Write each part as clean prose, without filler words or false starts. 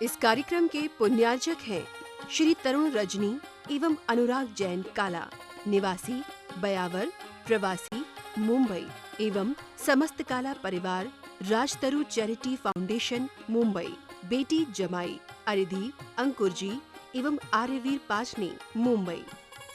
इस कार्यक्रम के पुण्यार्चक हैं श्री तरुण रजनी एवं अनुराग जैन काला, निवासी बयावर, प्रवासी मुंबई एवं समस्त काला परिवार, राजतरु चैरिटी फाउंडेशन मुंबई, बेटी जमाई अरिधि अंकुर जी एवं आर्यवीर पाटनी मुंबई,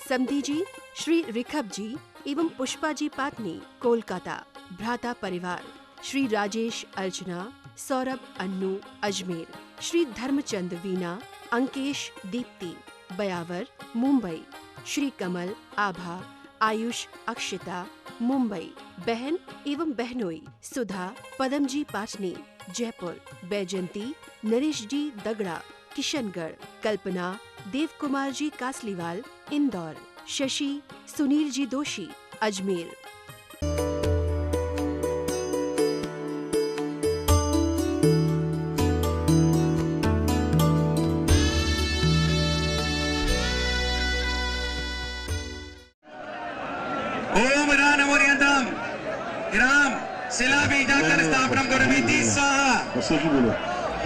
समधी जी श्री रिखब जी एवं पुष्पा जी पाटनी कोलकाता, भ्राता परिवार श्री राजेश अर्चना, सौरभ अन्नू अजमेर, श्री धर्मचंद वीना, अंकेश दीप्ति बयावर मुंबई, श्री कमल आभा, आयुष अक्षिता मुंबई, बहन एवं बहनोई सुधा पदमजी पाटनी जयपुर, बैजंती नरेश जी दगड़ा किशनगढ़, कल्पना देव कुमार जी कासलीवाल इंदौर, शशि सुनील जी दोषी अजमेर। ओम रानमोर्यन्तम राम शिलाबीजाक्षर स्थापनम करोमीति स्वाहा।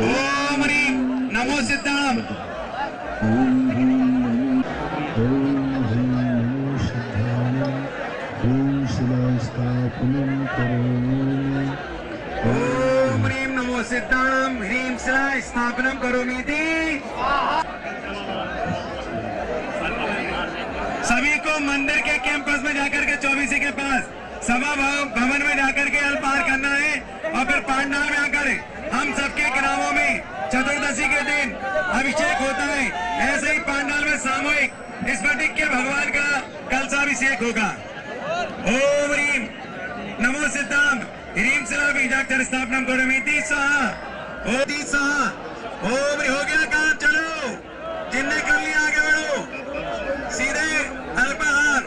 ओम ह्रीं नमो सिद्धाम। ओम ह्रीं नमो सिद्धाम ह्रीं शिला स्थापनम करोमीति। सभी को मंदिर के कैंपस में जाकर के 24 के पास सभा भवन में जाकर के अल्पाहार करना है और फिर पांडाल में आकर हम सबके ग्रामों में चतुर्दशी के दिन अभिषेक होता है। ऐसे ही पांडाल में सामूहिक स्फटिक के भगवान का कलशाभिषेक होगा। ओम ह्रीं नमो सिद्धाम ह्रीं शिला बीजाक्षर स्थापनम करोमीति स्वाहा। ओम स्वाहा। ओम हो गया काम, चलो जिनने कर लिया आगे बढ़ो सीधे अल्पाहार।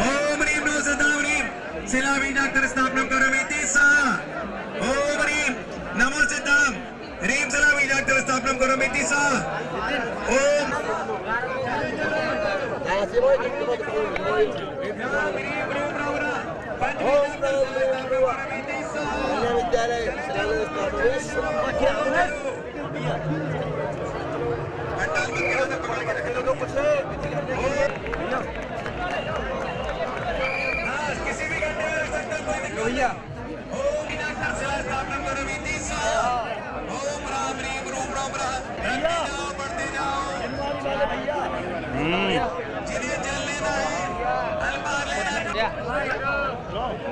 ओम ह्रीं नमो सिद्धाम ह्रीं शिला बीजाक्षर स्थापनम करोमीति स्वाहा। ओम ह्रीं नमो सिद्धाम ह्रीं शिला बीजाक्षर स्थापनम करोमीति स्वाहा। ओम किसी भी घंटे में रख सकते कोई दिक्कत भैया। ओम बीजाक्षर शिला स्थापनम करोमीति स्वाहा। ओम राम ह्रीं रूम राम राम बढ़ते जाओ। जिन्हें जल लेना है अल्पाहार लेना हो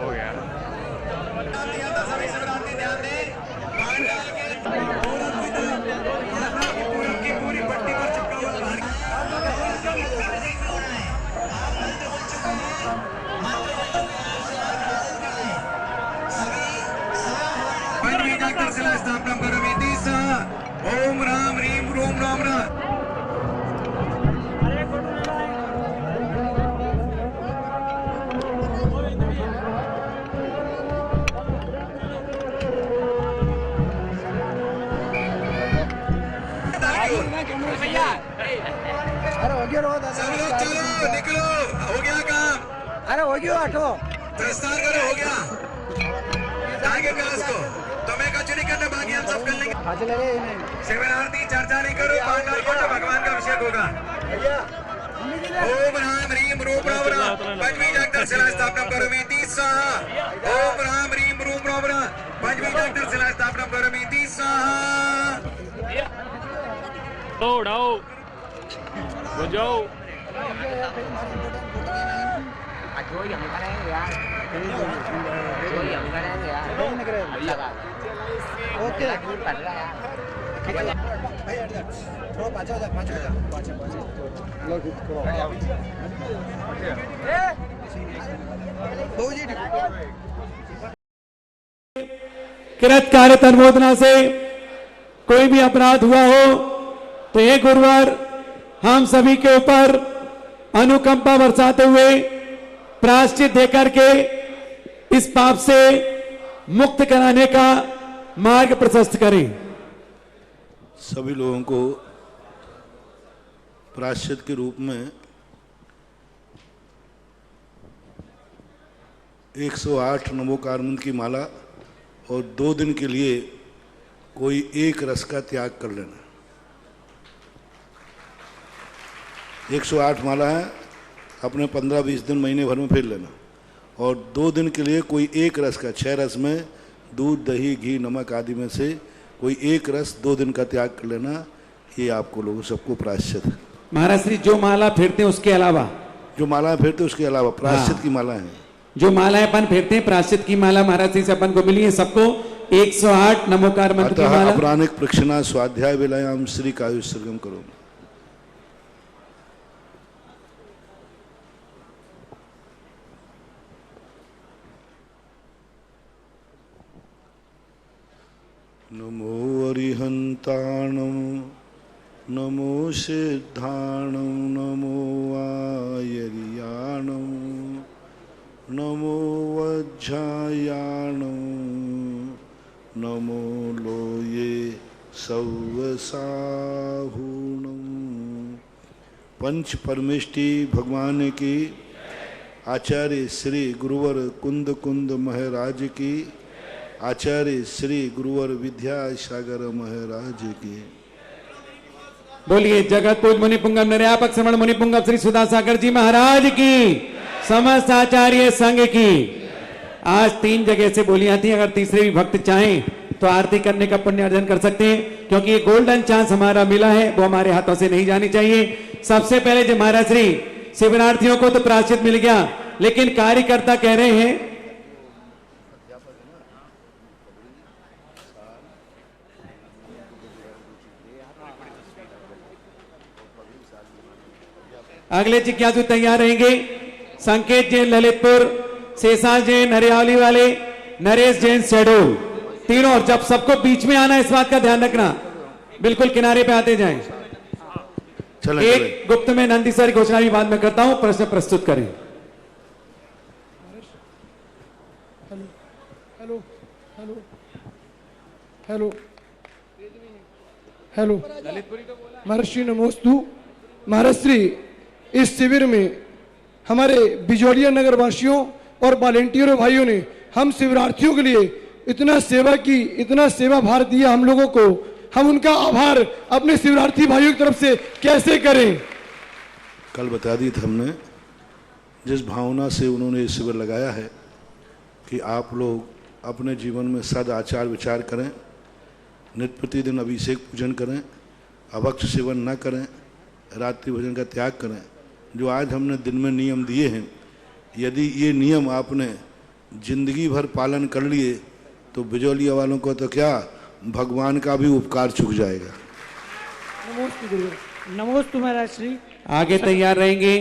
गया। सभी शिवरात्रि ध्यान दें। पांडाल के पूरब की पूरी पट्टी पर चिपका हुआ पंचबीजाक्षर शिला स्थापनम करोमीति स्वाहा। ओम राम ह्रीं रूम राम राम। सब लोग चलो निकलो, हो गया काम। अरे हो गया आठो प्रस्थान करो, हो गया। आगे कलश को तुम्हें कुछ नहीं करना, बाकी हम सब कर लेंगे। शिवरात्रि चर्चा नहीं करो, पांडाल को तो भगवान का अभिषेक होगा। ओम राम ह्रीं रूम राम राम पंचबीजाक्षर शिला स्थापनम करोमीति स्वाहा। ओम राम ह्रीं रूम राम राम पंचबीजाक्षर शिला स्थापनम करोमीति स्वाहा। उड़ाओ हो जाओ। कृतकार्य अनुमोदना से कोई भी अपराध हुआ हो तो ये गुरुवार हम सभी के ऊपर अनुकंपा बरसाते हुए प्रायश्चित देकर के इस पाप से मुक्त कराने का मार्ग प्रशस्त करें। सभी लोगों को प्रायश्चित के रूप में 108 नमो कारमंत्र की माला और 2 दिन के लिए कोई एक रस का त्याग कर लेना। 108 माला है, अपने 15-20 दिन महीने भर में फेर लेना। और 2 दिन के लिए कोई एक रस का, 6 रस में दूध, दही, घी, नमक आदि में से कोई एक रस 2 दिन का त्याग कर लेना। ये आपको लोगों सबको प्रायश्चित है। महाराज श्री जो माला फेरते हैं उसके अलावा, जो माला फेरते उसके अलावा प्रायश्चित की माला है। जो मालाएं अपन फेरते हैं प्रायश्चित की माला महाराज श्री से अपन को मिली है सबको 108 नमोकार मंत्र की माला। अपरानिक प्रक्षिणा स्वाध्याय विलयाम श्री कायुसर्गम करो। नमो अरिहंताणं नमो सिद्धाणं नमो आयर्याणं नमो वज्रायाणं नमो लोये सौवसाहुणं। पंच परमेष्टि भगवान की, आचार्य श्री गुरुवर कुंद कुंद महाराज की, आचार्य श्री गुरुवर विद्यासागर महाराज की। बोलिए जगत पूज मुनि पुंगव निर्यापक श्रवण मुनि पुंगव श्री सुधा सागर जी महाराज की, समस्त आचार्य संघ की। आज 3 जगह से बोलियां थी, अगर तीसरे भी भक्त चाहें तो आरती करने का पुण्य अर्जन कर सकते हैं, क्योंकि ये गोल्डन चांस हमारा मिला है, वो हमारे हाथों से नहीं जानी चाहिए। सबसे पहले जो महाराज श्री शिवरार्थियों को तो प्रायश्चित मिल गया, लेकिन कार्यकर्ता कह रहे हैं अगले जिज्ञासु तैयार रहेंगे। संकेत जैन ललितपुर, शेषांश जैन हरियावली वाले, नरेश जैन शेडोल, तीनों। जब सबको बीच में आना, इस बात का ध्यान रखना, बिल्कुल किनारे पे आते जाएं। एक गुप्त में नंदी सर घोषणा भी बाद में करता हूं, प्रश्न प्रस्तुत करें। हेलो हेलो हेलो हेलो महर्षि नमोस्तु। महाराज श्री इस शिविर में हमारे बिजोड़िया नगर वासियों और वॉलेंटियरों भाइयों ने हम शिविरार्थियों के लिए इतना सेवा की, इतना सेवा भार दिया हम लोगों को, हम उनका आभार अपने शिविरार्थी भाइयों की तरफ से कैसे करें। कल बता दी थी हमने, जिस भावना से उन्होंने ये शिविर लगाया है कि आप लोग अपने जीवन में सद आचार विचार करें, नित्य प्रतिदिन अभिषेक पूजन करें, अभक्ष सेवन न करें, रात्रि भोजन का त्याग करें। जो आज हमने दिन में नियम दिए हैं, यदि ये नियम आपने जिंदगी भर पालन कर लिए तो बिजौलिया वालों को तो क्या, भगवान का भी उपकार चुक जाएगा। नमोस्तु महाराज श्री। आगे तैयार रहेंगे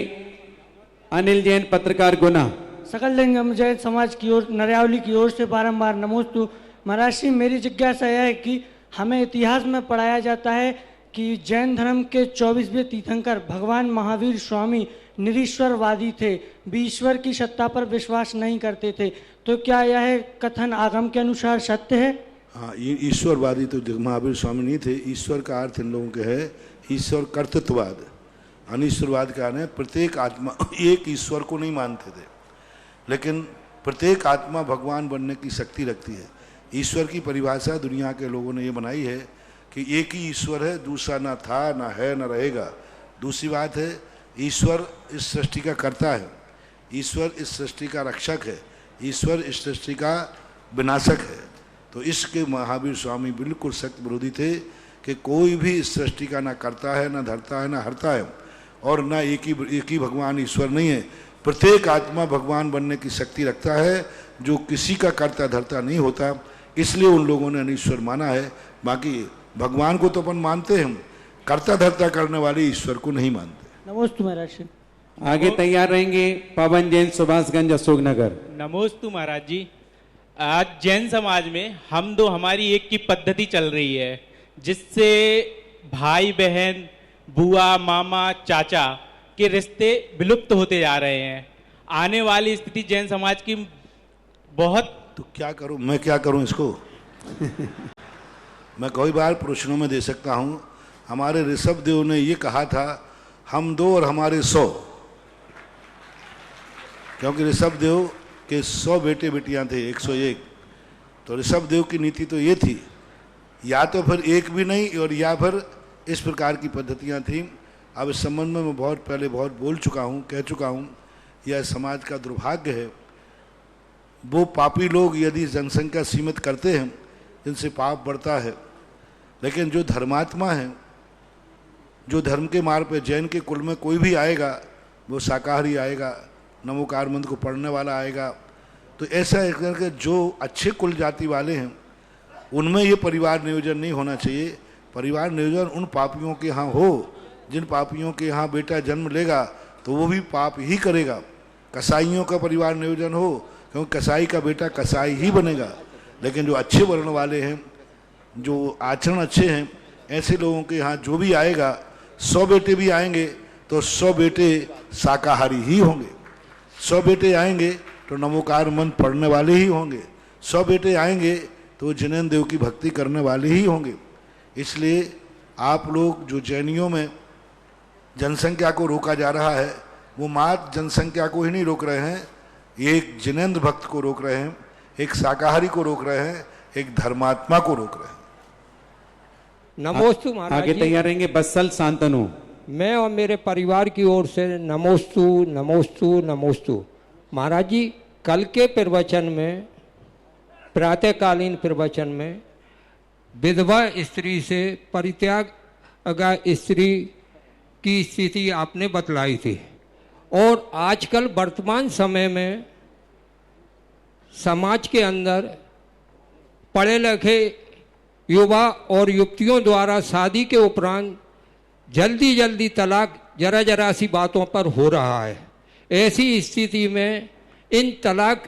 अनिल जैन पत्रकार गुना। सकल लिंगम जैन समाज की ओर, नरियावली की ओर से बारंबार नमोस्तु महाराज श्री। मेरी जिज्ञासा यह है कि हमें इतिहास में पढ़ाया जाता है कि जैन धर्म के 24वें तीर्थंकर भगवान महावीर स्वामी निरीश्वरवादी थे, ईश्वर की सत्ता पर विश्वास नहीं करते थे, तो क्या यह कथन आगम के अनुसार सत्य है? हाँ, ईश्वरवादी तो महावीर स्वामी नहीं थे। ईश्वर का अर्थ इन लोगों के है ईश्वर कर्तृत्ववाद। अनिश्वरवाद का है प्रत्येक आत्मा, एक ईश्वर को नहीं मानते थे, लेकिन प्रत्येक आत्मा भगवान बनने की शक्ति रखती है। ईश्वर की परिभाषा दुनिया के लोगों ने ये बनाई है कि एक ही ईश्वर है, दूसरा ना था, ना है, ना रहेगा। दूसरी बात है, ईश्वर इस सृष्टि का कर्ता है, ईश्वर इस सृष्टि का रक्षक है, ईश्वर इस सृष्टि का विनाशक है। तो इसके महावीर स्वामी बिल्कुल सख्त विरोधी थे कि कोई भी इस सृष्टि का ना करता है, ना धरता है, ना हरता है, और ना एक ही भगवान ईश्वर नहीं है। प्रत्येक आत्मा भगवान बनने की शक्ति रखता है, जो किसी का कर्ता धरता नहीं होता। इसलिए उन लोगों ने अनिश्वर माना है। बाकी भगवान को तो अपन मानते हैं, कर्ता धर्ता करने वाले ईश्वर को नहीं मानते। नमोस्तु महाराज। आगे तैयार रहेंगे पवन जैन सुभाषगंज अशोकनगर। नमोस्तु महाराज जी। आज जैन समाज में हम दो हमारी एक की पद्धति चल रही है, जिससे भाई बहन, बुआ, मामा, चाचा के रिश्ते विलुप्त होते जा रहे हैं। आने वाली स्थिति जैन समाज की बहुत। तो क्या करूं मैं, क्या करूं इसको? मैं कई बार प्रश्नों में दे सकता हूं। हमारे ऋषभ देव ने ये कहा था, हम 2 और हमारे 100, क्योंकि ऋषभ देव के 100 बेटे बेटियां थे, 101। तो ऋषभ देव की नीति तो ये थी, या तो फिर एक भी नहीं और या फिर इस प्रकार की पद्धतियां थीं। अब इस संबंध में मैं बहुत पहले बहुत बोल चुका हूँ, कह चुका हूँ, यह समाज का दुर्भाग्य है। वो पापी लोग यदि जनसंख्या सीमित करते हैं जिनसे पाप बढ़ता है, लेकिन जो धर्मात्मा हैं, जो धर्म के मार्ग पे जैन के कुल में कोई भी आएगा वो शाकाहारी आएगा, नमोकार मंत्र को पढ़ने वाला आएगा। तो ऐसा एक करके जो अच्छे कुल जाति वाले हैं उनमें ये परिवार नियोजन नहीं होना चाहिए। परिवार नियोजन उन पापियों के यहाँ हो जिन पापियों के यहाँ बेटा जन्म लेगा तो वो भी पाप ही करेगा। कसाईयों का परिवार नियोजन हो क्योंकि कसाई का बेटा कसाई ही बनेगा। लेकिन जो अच्छे वर्ण वाले हैं, जो आचरण अच्छे हैं, ऐसे लोगों के यहाँ जो भी आएगा, 100 बेटे भी आएंगे तो 100 बेटे शाकाहारी ही होंगे। 100 बेटे आएंगे तो नमोकार मंत्र पढ़ने वाले ही होंगे। 100 बेटे आएंगे तो जिनेन्द्र देव की भक्ति करने वाले ही होंगे। इसलिए आप लोग जो जैनियों में जनसंख्या को रोका जा रहा है, वो मात्र जनसंख्या को ही नहीं रोक रहे हैं, एक जिनेन्द्र भक्त को रोक रहे हैं, एक शाकाहारी को रोक रहे हैं, एक धर्मात्मा को रोक रहे हैं। नमोस्तु महाराज आगे जी। तैयार रहेंगे बत्सल शांतनु। मैं और मेरे परिवार की ओर से नमोस्तु नमोस्तु नमोस्तु। महाराज जी, कल के प्रवचन में, प्रातःकालीन प्रवचन में, विधवा स्त्री से परित्याग स्त्री की स्थिति आपने बतलाई थी। और आजकल वर्तमान समय में समाज के अंदर पढ़े लिखे युवा और युवतियों द्वारा शादी के उपरांत जल्दी जल्दी तलाक जरा सी बातों पर हो रहा है। ऐसी स्थिति में इन तलाक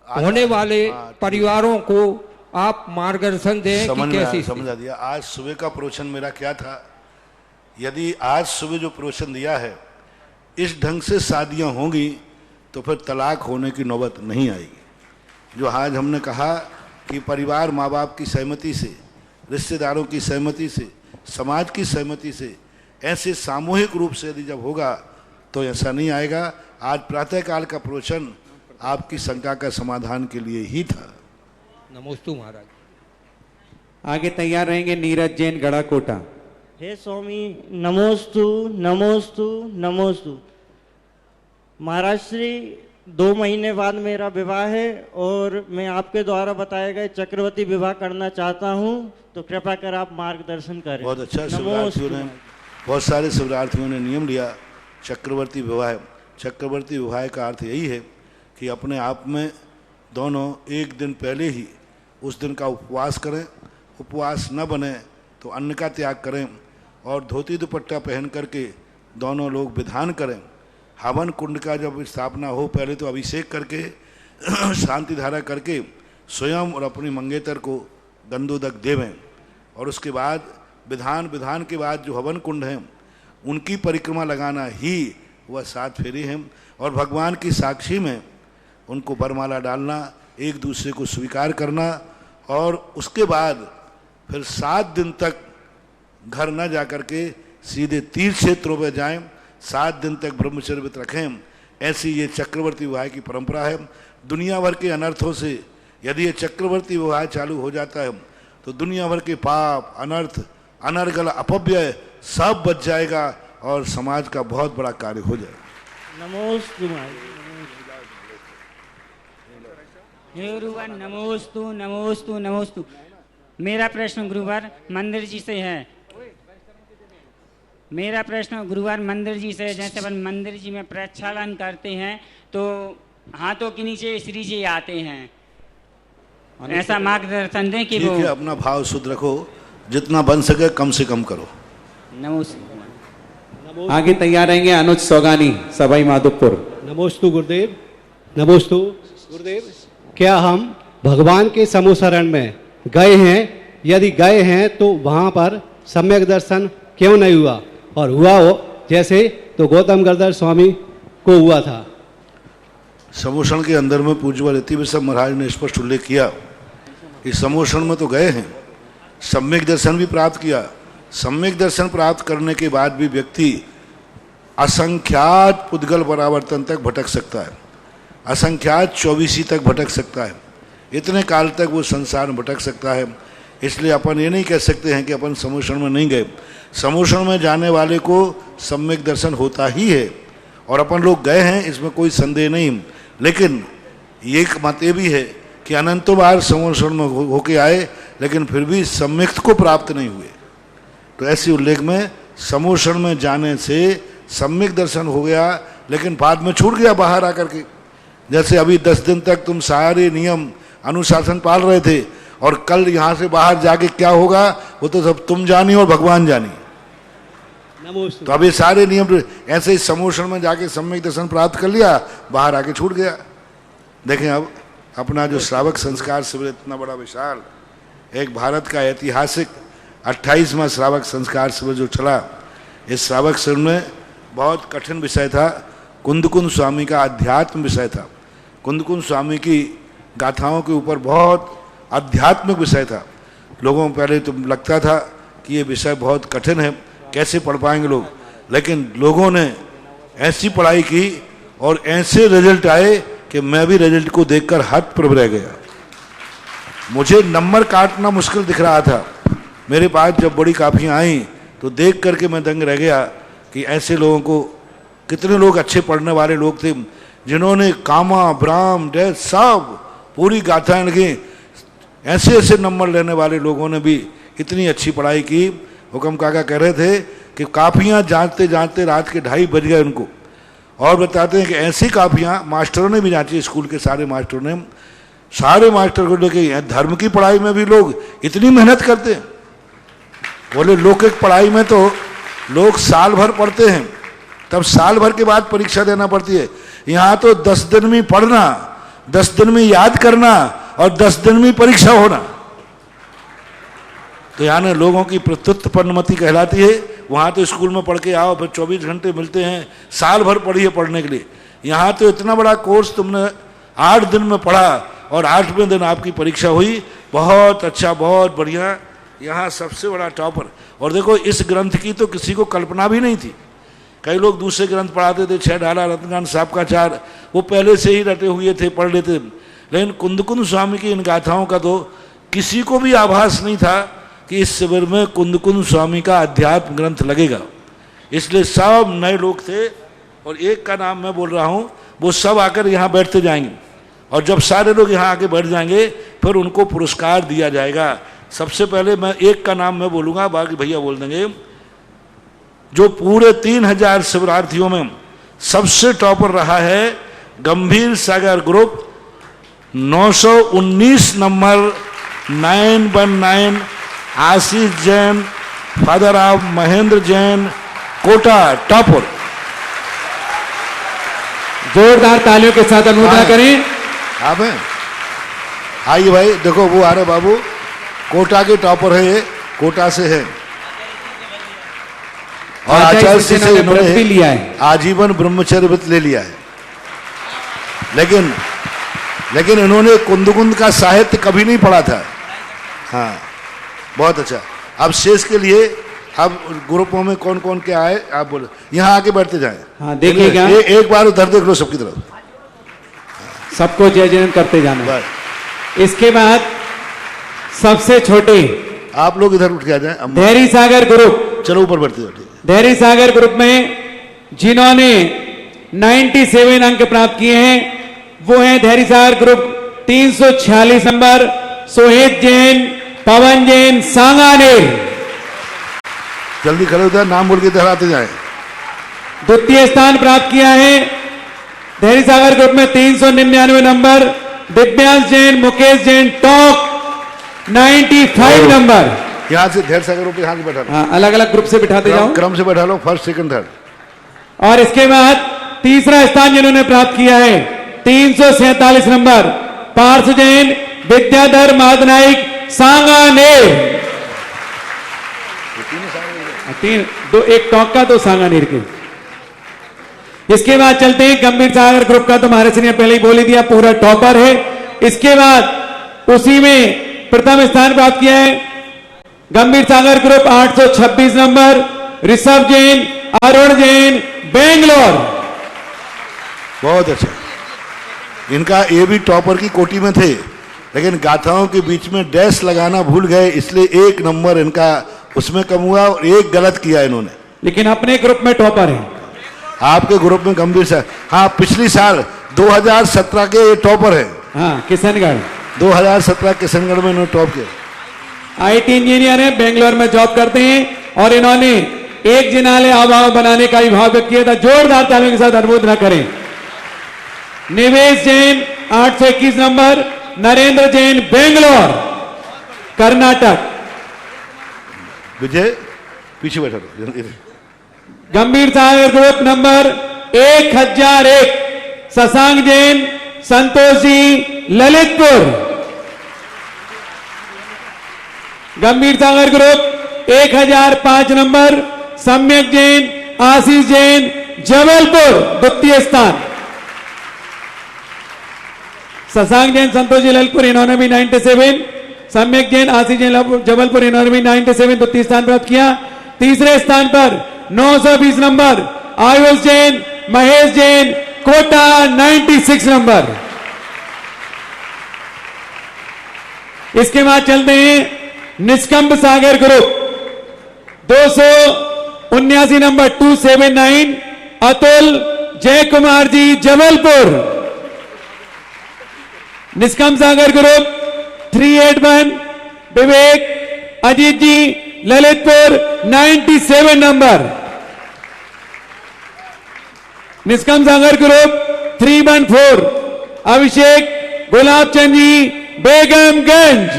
होने वाले परिवारों को आप मार्गदर्शन दें कि कैसी समझा दिया। आज सुबह का प्रवचन मेरा क्या था, यदि आज सुबह जो प्रवचन दिया है इस ढंग से शादियां होंगी तो फिर तलाक होने की नौबत नहीं आएगी। जो आज हमने कहा कि परिवार माँ बाप की सहमति से, रिश्तेदारों की सहमति से, समाज की सहमति से, ऐसे सामूहिक रूप से यदि जब होगा तो ऐसा नहीं आएगा। आज प्रातःकाल का प्रवचन आपकी शंका का समाधान के लिए ही था। नमोस्तु महाराज। आगे तैयार रहेंगे नीरज जैन गढ़ाकोटा। हे स्वामी, नमोस्तु नमोस्तु नमोस्तु। महाराज श्री, 2 महीने बाद मेरा विवाह है और मैं आपके द्वारा बताए गए चक्रवर्ती विवाह करना चाहता हूं, तो कृपया कर आप मार्गदर्शन करें। बहुत अच्छा। शिवरात्रियों ने, बहुत सारे शिवरात्रियों ने नियम लिया चक्रवर्ती विवाह। चक्रवर्ती विवाह का अर्थ यही है कि अपने आप में दोनों एक दिन पहले ही उस दिन का उपवास करें, उपवास न बने तो अन्न का त्याग करें और धोती दुपट्टा पहन करके दोनों लोग विधान करें। हवन कुंड का जब स्थापना हो, पहले तो अभिषेक करके शांति धारा करके स्वयं और अपनी मंगेतर को गंधोदक देवें और उसके बाद विधान के बाद जो हवन कुंड हैं उनकी परिक्रमा लगाना ही वह 7 फेरे हैं और भगवान की साक्षी में उनको वरमाला डालना, एक दूसरे को स्वीकार करना और उसके बाद फिर 7 दिन तक घर न जा कर के सीधे तीर्थ क्षेत्रों में जाएं, 7 दिन तक ब्रह्मचर्य व्रत रखें। ऐसी ये चक्रवर्ती विवाह की परंपरा है। दुनिया भर के अनर्थों से यदि ये चक्रवर्ती विवाह चालू हो जाता है तो दुनिया भर के पाप, अनर्थ, अनर्गल, अपव्यय सब बच जाएगा और समाज का बहुत बड़ा कार्य हो जाएगा। नमोस्तु हे गुरुवर, नमोस्तु नमोस्तु नमोस्तु। मेरा प्रश्न गुरुवर मंदिर जी से है। मेरा प्रश्न गुरुवार मंदिर जी से, जैसे अपन मंदिर जी में प्रक्षालन करते हैं तो हाथों के नीचे श्री जी आते हैं, ऐसा मार्गदर्शन दें कि वो अपना भाव शुद्ध रखो, जितना बन सके कम से कम करो। नमोस्तु। आगे तैयार रहेंगे अनुज सौगानी, सवाई माधोपुर। नमोस्तु गुरुदेव। नमोस्तु गुरुदेव। क्या हम भगवान के समूसरण में गए हैं? यदि गए हैं तो वहाँ पर सम्यक दर्शन क्यों नहीं हुआ, और हुआ हो जैसे तो गौतम गिरधर स्वामी को हुआ था? समूषण के अंदर में पूज्य रति विश्व महाराज ने स्पष्ट उल्लेख किया कि समूषण में तो गए हैं, सम्यक दर्शन भी प्राप्त किया। सम्यक दर्शन प्राप्त करने के बाद भी व्यक्ति असंख्यात पुद्गल परावर्तन तक भटक सकता है, असंख्यात 24 तक भटक सकता है, इतने काल तक वो संसार में भटक सकता है। इसलिए अपन ये नहीं कह सकते हैं कि अपन समोषण में नहीं गए। समोषण में जाने वाले को सम्यक दर्शन होता ही है और अपन लोग गए हैं, इसमें कोई संदेह नहीं। लेकिन एक मत ये भी है कि अनंतों बार समोषण में होके आए लेकिन फिर भी सम्यक को प्राप्त नहीं हुए। तो ऐसी उल्लेख में समोषण में जाने से सम्यक दर्शन हो गया लेकिन बाद में छूट गया बाहर आकर के। जैसे अभी 10 दिन तक तुम सारे नियम अनुशासन पाल रहे थे और कल यहाँ से बाहर जाके क्या होगा वो तो सब तुम जानी और भगवान जानी। तो अब ये सारे नियम ऐसे ही समोषण में जाके सम्यक दर्शन प्राप्त कर लिया, बाहर आके छूट गया। देखें अब अपना जो श्रावक संस्कार शिविर इतना बड़ा विशाल, एक भारत का ऐतिहासिक 28वां श्रावक संस्कार शिविर जो चला, इस श्रावक शिविर में बहुत कठिन विषय था। कुंदकुंद स्वामी का अध्यात्म विषय था। कुंदकुंद स्वामी की गाथाओं के ऊपर बहुत आध्यात्मिक विषय था। लोगों को पहले तो लगता था कि ये विषय बहुत कठिन है, कैसे पढ़ पाएंगे लोग, लेकिन लोगों ने ऐसी पढ़ाई की और ऐसे रिजल्ट आए कि मैं भी रिजल्ट को देखकर हतप्रभ रह गया। मुझे नंबर काटना मुश्किल दिख रहा था। मेरे पास जब बड़ी कापियाँ आई तो देख करके मैं दंग रह गया कि ऐसे लोगों को, कितने लोग अच्छे पढ़ने वाले लोग थे जिन्होंने कामा ब्राह्म डेथ सब पूरी गाथाएं लिखी। ऐसे ऐसे नंबर लेने वाले लोगों ने भी इतनी अच्छी पढ़ाई की। हुकम काका कह रहे थे कि कापियाँ जांचते जांचते रात के 2:30 बज गए उनको, और बताते हैं कि ऐसी कापियाँ मास्टरों ने भी जांची, स्कूल के सारे मास्टरों ने, सारे मास्टर को लेके धर्म की पढ़ाई में भी लोग इतनी मेहनत करते हैं। बोले लौकिक पढ़ाई में तो लोग साल भर पढ़ते हैं, तब साल भर के बाद परीक्षा देना पड़ती है। यहाँ तो 10 दिन में पढ़ना, 10 दिन में याद करना और 10 दिन में परीक्षा होना। तो यहाँ ने लोगों की प्रत्युत्त पन्नमति कहलाती है। वहाँ तो स्कूल में पढ़ के आओ, फिर 24 घंटे मिलते हैं, साल भर पढ़िए पढ़ने के लिए। यहाँ तो इतना बड़ा कोर्स तुमने 8 दिन में पढ़ा और 8वें दिन आपकी परीक्षा हुई। बहुत अच्छा, बहुत बढ़िया। यहाँ सबसे बड़ा टॉपर। और देखो इस ग्रंथ की तो किसी को कल्पना भी नहीं थी। कई लोग दूसरे ग्रंथ पढ़ाते थे, 6 ढाला रत्नकांड साहब का 4, वो पहले से ही रटे हुए थे, पढ़ लेते। लेकिन कुंदकुंद स्वामी की इन गाथाओं का तो किसी को भी आभास नहीं था कि इस शिविर में कुंदकुंद स्वामी का अध्यात्म ग्रंथ लगेगा। इसलिए सब नए लोग थे और एक का नाम मैं बोल रहा हूँ, वो सब आकर यहाँ बैठते जाएंगे और जब सारे लोग यहाँ आके बैठ जाएंगे फिर उनको पुरस्कार दिया जाएगा। सबसे पहले मैं एक का नाम मैं बोलूँगा, बाकी भैया बोल देंगे। जो पूरे 3000 शिविरार्थियों में सबसे टॉपर रहा है Gambhir Sagar group, 919 number 919, Ashish Jain, father of Mahendra Jain, Kota topper. जोरदार तालियों के साथ अनुमोदन करें। आप हैं, आइए भाई, देखो वो आ रहे बाबू, कोटा के टॉपर है ये, कोटा से है और आचार्य से इन्होंने लिया है, आजीवन ब्रह्मचर्य व्रत ले लिया है। लेकिन इन्होंने कुंदकुंद का साहित्य कभी नहीं पढ़ा था। हाँ, बहुत अच्छा। अब शेष के लिए अब ग्रुपों में कौन कौन क्या है आप बोलो, यहाँ आके बैठते जाएं। हाँ, देखिएगा एक बार उधर देख लो सबकी तरफ, सबको जय जयन करते जाना। इसके बाद सबसे छोटे आप लोग इधर उठ के आ जाएं। धैर्य सागर ग्रुप, चलो ऊपर बढ़ते जाओ। धैर्य सागर ग्रुप में जिन्होंने 97 अंक प्राप्त किए हैं वो हैं धैर्य सागर ग्रुप 346 नंबर सोहेद जैन, पवन जैन, सांगानेर। जल्दी खड़े होता है, नाम बोल के इधर आते जाए। द्वितीय स्थान प्राप्त किया है धैर्य सागर ग्रुप में 399 number Divyansh Jain, Mukesh Jain, talk 95 number. यहाँ से धैर्य सागर ग्रुप यहाँ से बैठा लो। हाँ, अलग अलग ग्रुप से बिठाते जाओ, क्रम से बैठा लो, फर्स्ट सेकंड थर्ड। और इसके बाद तीसरा स्थान जिन्होंने प्राप्त किया है 347 नंबर पार्थ जैन, विद्याधर मादनाइक, सांगानेर। एक टॉक का, 2 सांगानेर के। इसके बाद चलते हैं गंभीर सागर ग्रुप का, तो महाराज ने पहले ही बोल ही दिया, पूरा टॉपर है। इसके बाद उसी में प्रथम स्थान प्राप्त किया है गंभीर सागर ग्रुप 826 नंबर ऋषभ जैन, अरुण जैन, बेंगलोर। बहुत अच्छा। इनका ये भी टॉपर की कोटि में थे, लेकिन गाथाओं के बीच में डैश लगाना भूल गए, इसलिए 1 नंबर इनका उसमें कम हुआ और 1 गलत किया इन्होंने। लेकिन अपने ग्रुप में टॉपर है। आपके ग्रुप में गंभीर साहब, हाँ पिछली साल 2017 के ये टॉपर है। हाँ, किशनगढ़ 2017 किशनगढ़ में इन्होंने टॉप किया। आईटी इंजीनियर है, बेंगलोर में जॉब करते हैं और इन्होंने एक जिनालय आवाह बनाने का भी भाव व्यक्त किया था। जोरदार तालियों के साथ अनुमोदन करें। निवेश जैन 821 नंबर, नरेंद्र जैन बेंगलोर कर्नाटक। विजय पीछे बैठा रहो। गंभीर सागर ग्रुप नंबर 1001, शशांक जैन, संतोष जी ललितपुर। गंभीर सागर ग्रुप 1005 नंबर, सम्यक जैन, आशीष जैन, जबलपुर द्वितीय स्थान। शशांक जैन, संतोष जी ललितपुर, इन्होंने भी 97, सम्यक जैन, आशीष जैन जबलपुर, इन्होंने भी 97 द्वितीय स्थान प्राप्त किया। तीसरे स्थान पर 920 नंबर, आयुष जैन, महेश जैन, कोटा 96 नंबर। इसके बाद चलते हैं निष्कंप सागर ग्रुप 279 नंबर 279, अतुल जय कुमार जी जबलपुर। निष्कंप सागर ग्रुप 381, विवेक अजीत जी ललितपुर 97 नंबर। निष्कंप सागर ग्रुप 314, अभिषेक गुलाब चंद जी बेगमगंज।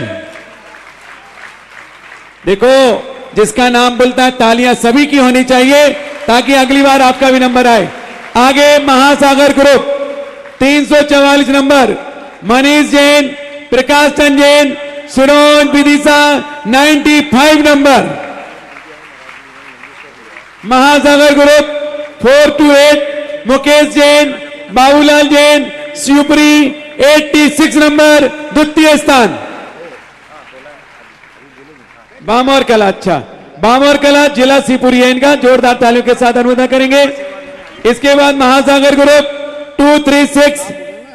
देखो, जिसका नाम बोलता है तालियां सभी की होनी चाहिए ताकि अगली बार आपका भी नंबर आए। आगे महासागर group 344 number, Manish Jain, Prakash Chand Jain, Suroj Vidisha 95 number. महासागर ग्रुप 428, मुकेश जैन, बाबूलाल जैन, शिवपुरी 86 नंबर द्वितीय स्थान। बामोर कला, अच्छा बामोर कला जिला शिवपुरी है इनका, जोरदार तालियों के साथ अनुमोदन करेंगे। इसके बाद महासागर ग्रुप 236,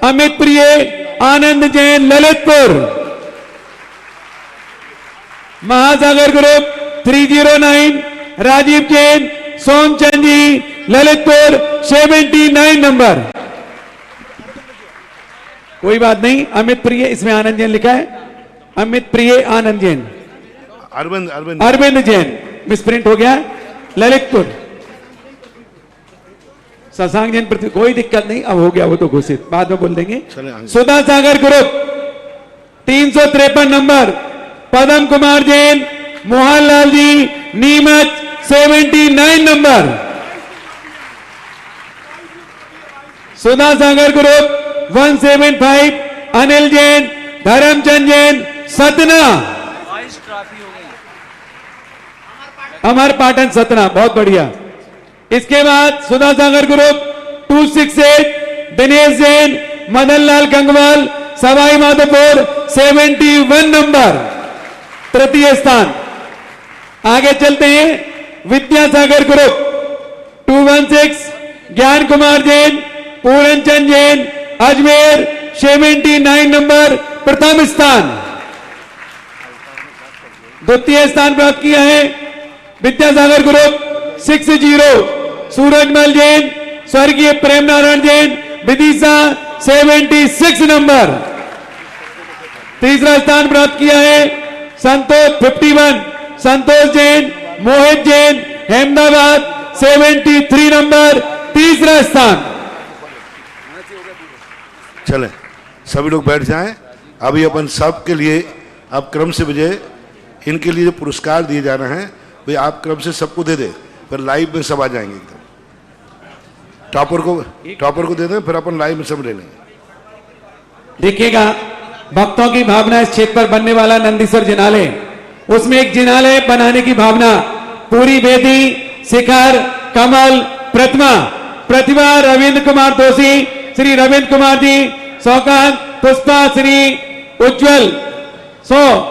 अमित प्रिय, आनंद जैन ललितपुर। महासागर ग्रुप 309, राजीव जैन, सोमचंद जी ललितपुर 79 नंबर। कोई बात नहीं, अमित प्रिय, इसमें आनंद जैन लिखा है, अमित प्रिय आनंद जैन, अरविंद जैन मिसप्रिंट हो गया, ललितपुर। शशांक जैन प्रति कोई दिक्कत नहीं, अब हो गया वो तो घोषित, बाद में बोल देंगे। सुधा सागर group 353 number, Padam Kumar Jain, Mohanlal ji Neemuch 79 number. सुधा सागर ग्रुप 175, अनिल जैन, धर्मचंद जैन, सतना। अमर पाटन सतना, बहुत बढ़िया। इसके बाद सुधा सागर ग्रुप 268, दिनेश जैन, मदनलाल गंगवाल, सवाई माधोपुर 71 नंबर तृतीय स्थान। आगे चलते हैं विद्यासागर ग्रुप 216, ज्ञान कुमार जैन, पूरनचंद जैन, अजमेर 79 नंबर प्रथम स्थान। द्वितीय स्थान प्राप्त किया है विद्यासागर ग्रुप 60, सूरजमल जैन, स्वर्गीय प्रेम नारायण जैन, विदिशा 76 नंबर। तीसरा स्थान प्राप्त किया है संतोष 51, संतोष जैन, मोहित जैन, अहमदाबाद 73 नंबर तीसरा स्थान। चले सभी लोग बैठ जाएं। अभी अपन सब के लिए अब क्रम से विजय, इनके लिए जो पुरस्कार दिए जा रहे हैं वे आप क्रम से सबको दे दे, फिर लाइव में सब आ जाएंगे एकदम। टॉपर को दे दें, फिर अपन लाइव में सब ले लेंगे। देखिएगा, भक्तों की भावना इस क्षेत्र पर बनने वाला नंदीश्वर जिनालय, उसमें एक जिनालय बनाने की भावना, पूरी वेदी, शिखर, कमल, प्रतिभा रविंद्र कुमार दोषी, श्री रविंद्र कुमार जी, सौकांत, पुष्पा, श्री उज्जवल,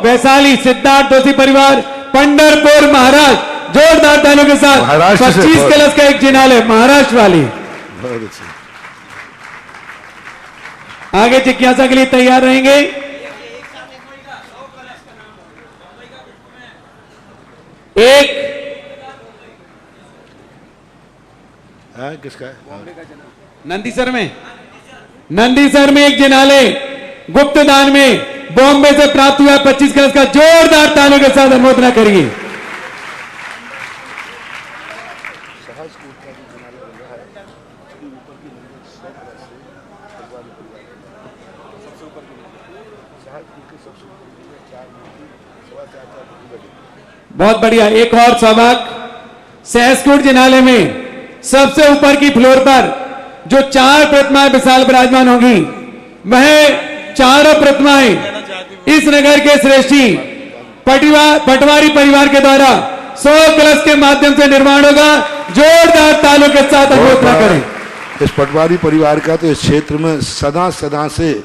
वैशाली सिद्धार्थ दोषी परिवार, पंढरपुर महाराष्ट्र। जोरदार तालियों के साथ 25 कलश का एक जिनालय महाराष्ट्र वाली। आगे जिज्ञासा के लिए तैयार रहेंगे। एक किसका है? नंदीसर में एक जिनालय गुप्त दान में बॉम्बे से प्राप्त हुआ 25 कलश का जोरदार तालियों के साथ अनुमोदना करिए। बहुत बढ़िया। एक और सौभाग्य, सहसकूट जिनालय में सबसे ऊपर की फ्लोर पर जो 4 प्रतिमाएं विशाल विराजमान होंगी, वह चारों प्रतिमाएं इस नगर के श्रेष्ठी पटवारी परिवार के द्वारा 100 कलश के माध्यम से निर्माण होगा। जोरदार तालियों के साथ अनुमोदना करें। इस पटवारी परिवार का तो इस क्षेत्र में सदा से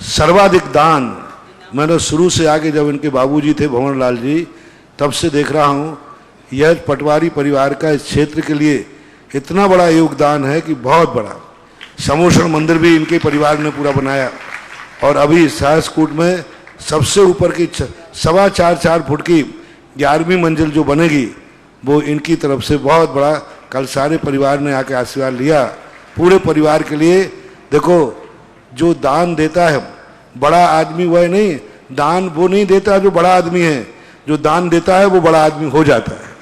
सर्वाधिक दान, मैंने शुरू से आगे जब इनके बाबूजी थे भंवर लाल जी, तब से देख रहा हूं, यह पटवारी परिवार का इस क्षेत्र के लिए इतना बड़ा योगदान है कि बहुत बड़ा। समोसर मंदिर भी इनके परिवार ने पूरा बनाया, और अभी सहसकूट में सबसे ऊपर की 4.25 फुट की 11वीं मंजिल जो बनेगी, वो इनकी तरफ से बहुत बड़ा। कल सारे परिवार ने आके आशीर्वाद लिया पूरे परिवार के लिए। देखो, जो दान देता है बड़ा आदमी वह नहीं, दान वो नहीं देता जो बड़ा आदमी है, जो दान देता है वो बड़ा आदमी हो जाता है।